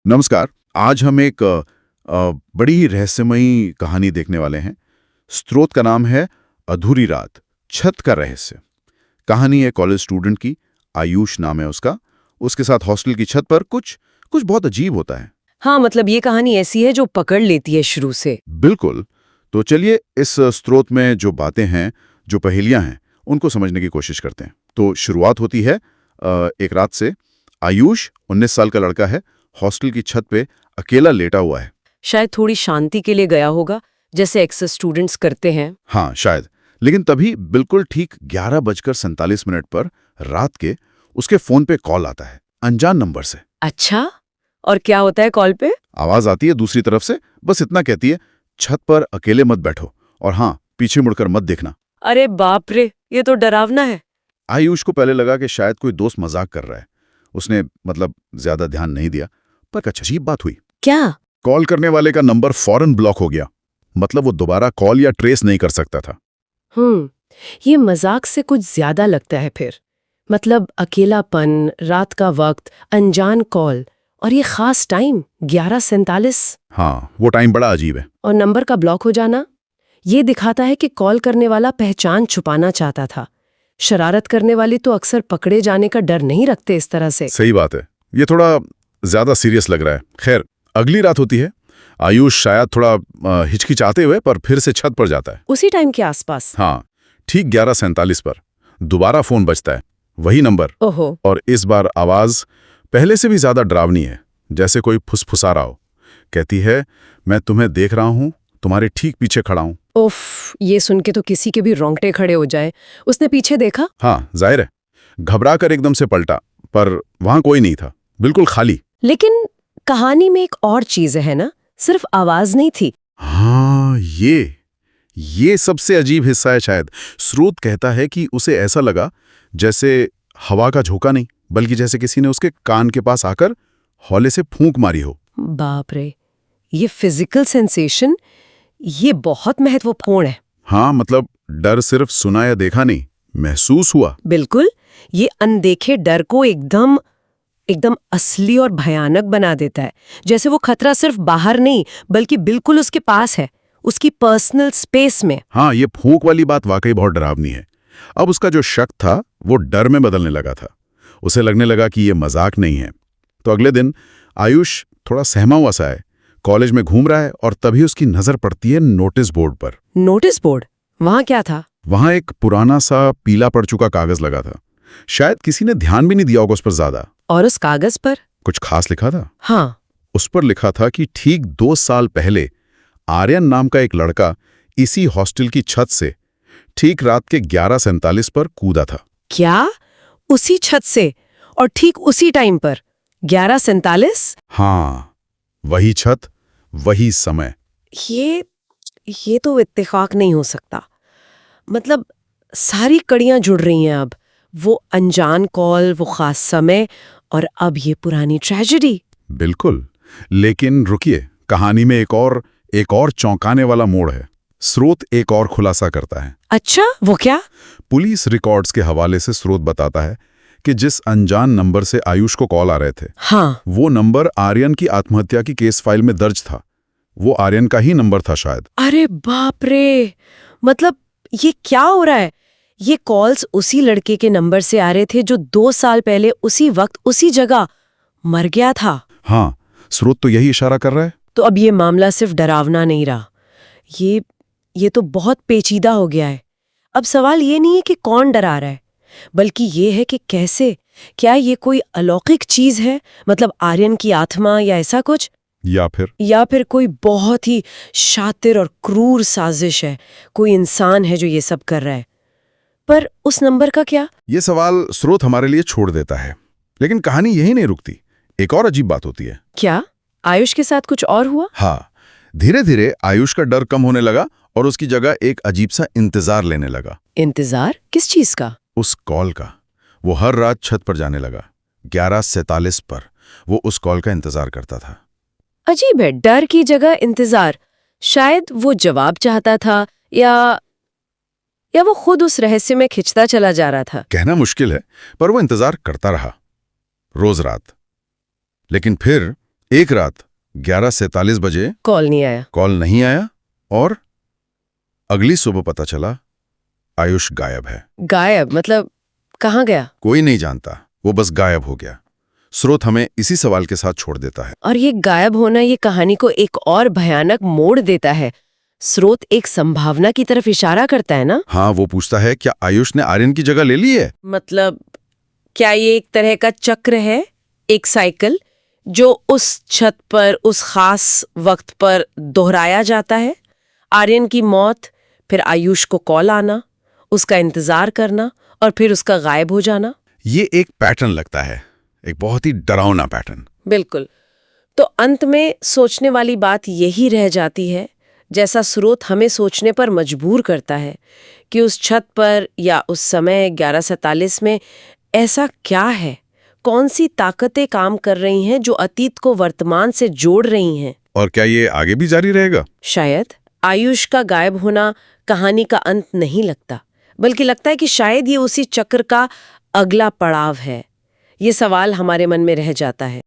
नमस्कार। आज हम एक बड़ी ही रहस्यमयी कहानी देखने वाले हैं। स्रोत का नाम है अधूरी रात, छत का रहस्य। कहानी है कॉलेज स्टूडेंट की, आयुष नाम है उसका। उसके साथ हॉस्टल की छत पर कुछ कुछ बहुत अजीब होता है। हाँ, मतलब ये कहानी ऐसी है जो पकड़ लेती है शुरू से। बिल्कुल। तो चलिए इस स्रोत में जो बातें हैं, जो पहेलियां हैं, उनको समझने की कोशिश करते हैं। तो शुरुआत होती है एक रात से। आयुष 19 साल का लड़का है, हॉस्टल की छत पे अकेला लेटा हुआ है। शायद थोड़ी शांति के लिए गया होगा, जैसे अक्सर स्टूडेंट्स करते हैं। हाँ शायद। लेकिन तभी बिल्कुल ठीक 11:47 पर रात के उसके फोन पे कॉल आता है, अनजान नंबर से। अच्छा, और क्या होता है कॉल पे? आवाज आती है दूसरी तरफ से, बस इतना कहती है, छत पर अकेले मत बैठो और हाँ, पीछे मुड़कर मत देखना। अरे बाप रे, ये तो डरावना है। आयुष को पहले लगा कि शायद कोई दोस्त मजाक कर रहा है। उसने ज्यादा ध्यान नहीं दिया, पर कुछ अजीब बात हुई। क्या? कॉल करने वाले का नंबर फौरन ब्लॉक हो गया। मतलब वो दोबारा कॉल या ट्रेस नहीं कर सकता था। ये मजाक से कुछ ज्यादा लगता है फिर। मतलब अकेलापन, रात का वक्त, अनजान कॉल, और ये खास टाइम 11:47। हाँ, वो टाइम बड़ा अजीब है। और नंबर का ब्लॉक हो जाना ये दिखाता है कि कॉल करने वाला पहचान छुपाना चाहता था। शरारत करने वाली तो अक्सर पकड़े जाने का डर नहीं रखते इस तरह से। सही बात है। ये थोड़ा ज्यादा सीरियस लग रहा है। खैर, अगली रात होती है। आयुष शायद थोड़ा हिचकिचाते हुए पर फिर से छत पर जाता है। उसी टाइम के आसपास? हाँ, ठीक 11:47 पर दोबारा फोन बजता है, वही नंबर। ओहो। और इस बार आवाज पहले से भी ज्यादा डरावनी है, जैसे कोई फुसफुसा रहा हो। कहती है, मैं तुम्हें देख रहा हूं, तुम्हारे ठीक पीछे खड़ा हूं। उफ, ये सुन के तो किसी के भी रोंगटे खड़े हो जाए। उसने पीछे देखा? हाँ, जाहिर है। घबरा कर एकदम से पलटा, पर वहां कोई नहीं था, बिल्कुल खाली। लेकिन कहानी में एक और चीज है ना, सिर्फ आवाज नहीं थी। हाँ, ये सबसे अजीब हिस्सा है शायद। स्रोत कहता है कि उसे ऐसा लगा जैसे हवा का झोंका नहीं, बल्कि जैसे किसी ने उसके कान के पास आकर हौले से फूंक मारी हो। बाप रे, ये फिजिकल सेंसेशन, ये बहुत महत्वपूर्ण है। हाँ, डर सिर्फ सुना या देखा नहीं, महसूस हुआ। बिल्कुल, ये अनदेखे डर को एकदम एकदम असली और भयानक बना देता है। जैसे वो खतरा सिर्फ बाहर नहीं, बल्कि बिल्कुल उसके पास है, उसकी पर्सनल स्पेस में। हाँ, ये फूंक वाली बात वाकई बहुत डरावनी है। अब उसका जो शक था वो डर में बदलने लगा था। उसे लगने लगा कि ये मजाक नहीं है। तो अगले दिन आयुष थोड़ा सहमा हुआ सा है, कॉलेज में घूम रहा है और तभी उसकी नजर पड़ती है नोटिस बोर्ड पर। Notice board? वहां क्या था? वहां एक पुराना सा पीला पड़ चुका कागज लगा था। शायद किसी ने ध्यान भी नहीं दिया होगा उस पर ज्यादा। और उस कागज पर कुछ खास लिखा था। हाँ। उस पर लिखा था कि ठीक 2 साल पहले आर्यन नाम का एक लड़का इसी हॉस्टल की छत से ठीक रात के 11:47 पर कूदा था। क्या? उसी छत से? और ठीक उसी टाइम पर? 11:47? हाँ, वही छत, वही समय। ये तो इत्तेफाक नहीं हो सकता। मतलब सारी कड़ियां जुड़ रही हैं अब। वो अनजान कॉल, वो खास समय, और अब ये पुरानी ट्रेजेडी। बिल्कुल। लेकिन रुकिए, कहानी में एक और चौंकाने वाला मोड़ है। स्रोत एक और खुलासा करता है। अच्छा, वो क्या? पुलिस रिकॉर्ड्स के हवाले से स्रोत बताता है कि जिस अनजान नंबर से आयुष को कॉल आ रहे थे, हाँ। वो नंबर आर्यन की आत्महत्या की केस फाइल में दर्ज था। वो आर्यन का ही नंबर था शायद। अरे बाप रे, मतलब ये क्या हो रहा है? ये कॉल्स उसी लड़के के नंबर से आ रहे थे जो 2 साल पहले उसी वक्त उसी जगह मर गया था। हाँ, स्रोत तो यही इशारा कर रहा है। तो अब ये मामला सिर्फ डरावना नहीं रहा, ये तो बहुत पेचीदा हो गया है। अब सवाल ये नहीं है कि कौन डरा रहा है, बल्कि ये है कि कैसे। क्या ये कोई अलौकिक चीज है, मतलब आर्यन की आत्मा या ऐसा कुछ, या फिर कोई बहुत ही शातिर और क्रूर साजिश है, कोई इंसान है जो ये सब कर रहा है। पर उस नंबर का क्या? ये सवाल स्रोत हमारे लिए छोड़ देता है। लेकिन कहानी यही नहीं रुकती, एक और अजीब बात होती है। क्या आयुष के साथ कुछ और हुआ? हाँ, धीरे धीरे आयुष का डर कम होने लगा और उसकी जगह एक अजीब सा इंतजार लेने लगा। इंतजार किस चीज का? उस कॉल का। वो हर रात छत पर जाने लगा। 11:47 पर वो उस कॉल का इंतजार करता था। अजीब है, डर की जगह इंतजार। शायद वो जवाब चाहता था, या वो खुद उस रहस्य में खिंचता चला जा रहा था। कहना मुश्किल है, पर वो इंतजार करता रहा, रोज रात। लेकिन फिर एक रात 11:47 बजे कॉल नहीं आया। कॉल नहीं आया और अगली सुबह पता चला आयुष गायब है। गायब मतलब कहाँ गया? कोई नहीं जानता, वो बस गायब हो गया। स्रोत हमें इसी सवाल के साथ छोड़ देता है। और ये गायब होना ये कहानी को एक और भयानक मोड़ देता है। स्रोत एक संभावना की तरफ इशारा करता है ना? हाँ, वो पूछता है क्या आयुष ने आर्यन की जगह ले ली है? मतलब क्या ये एक तरह का चक्र है, एक साइकिल जो उस छत पर उस खास वक्त पर दोहराया जाता है? आर्यन की मौत, फिर आयुष को कॉल आना, उसका इंतजार करना और फिर उसका गायब हो जाना। ये एक पैटर्न लगता है, एक बहुत ही डरावना पैटर्न। बिल्कुल। तो अंत में सोचने वाली बात यही रह जाती है, जैसा स्रोत हमें सोचने पर मजबूर करता है कि उस छत पर या उस समय 11:47 में ऐसा क्या है, कौन सी ताकतें काम कर रही हैं जो अतीत को वर्तमान से जोड़ रही हैं। और क्या ये आगे भी जारी रहेगा? शायद आयुष का गायब होना कहानी का अंत नहीं लगता, बल्कि लगता है कि शायद ये उसी चक्र का अगला पड़ाव है। ये सवाल हमारे मन में रह जाता है।